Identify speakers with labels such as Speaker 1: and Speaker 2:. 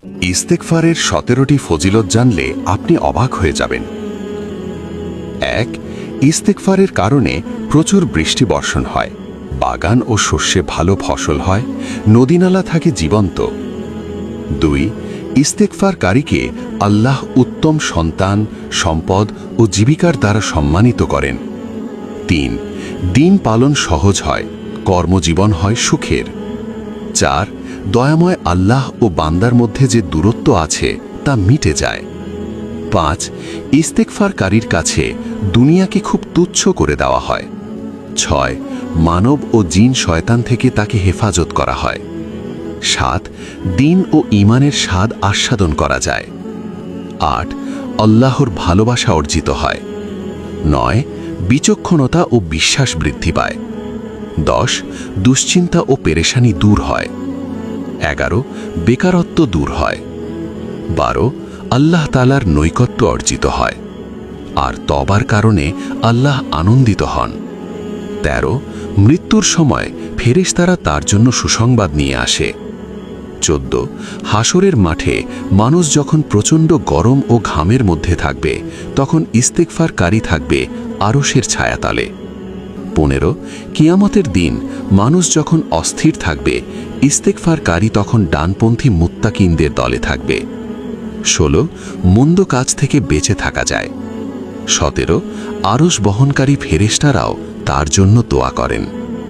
Speaker 1: ইস্তেগফারের 17টি ফজিলত জানলে আপনি অবাক হয়ে যাবেন। 1. ইস্তেগফারের কারণে প্রচুর বৃষ্টি বর্ষণ হয়, বাগান ও শস্যে ভালো ফসল হয়, নদীনালা থাকে জীবন্ত। 2. ইস্তেগফারকারীকে আল্লাহ উত্তম সন্তান, সম্পদ ও জীবিকার দ্বারা সম্মানিত করেন। 3. দিন পালন সহজ হয়, কর্মজীবন হয় সুখের। 4. দয়াময় আল্লাহ ও বান্দার মধ্যে যে দূরত্ব আছে তা মিটে যায়। 5. ইস্তেগফারকারীর কাছে দুনিয়াকে খুব তুচ্ছ করে দেওয়া হয়। 6. মানব ও জিন শয়তান থেকে তাকে হেফাজত করা হয়। 7. দিন ও ঈমানের স্বাদ আস্বাদন করা যায়। 8. আল্লাহর ভালোবাসা অর্জিত হয়। 9. বিচক্ষণতা ও বিশ্বাস বৃদ্ধি পায়। 10. দুশ্চিন্তা ও পেরেশানি দূর হয়। 11. বেকারত্ব দূর হয়। 12. আল্লাহ তাআলার নৈকট্য অর্জিত হয়, আর তওবার কারণে আল্লাহ আনন্দিত হন। 13. মৃত্যুর সময় ফেরেশতারা তার জন্য সুসংবাদ নিয়ে আসে। 14. হাসরের মাঠে মানুষ যখন প্রচণ্ড গরম ও ঘামের মধ্যে থাকবে, তখন ইস্তেগফারকারী থাকবে আরশের ছায়াতলে। 15. কিয়ামতের দিন মানুষ যখন অস্থির থাকবে, ইস্তেগফারকারী তখন ডানপন্থী মুত্তাকিনদের দলে থাকবে। 16. মন্দ কাজ থেকে বেঁচে থাকা যায়। 17. আরশ বহনকারী ফেরেশতারাও তার জন্য দোয়া করেন।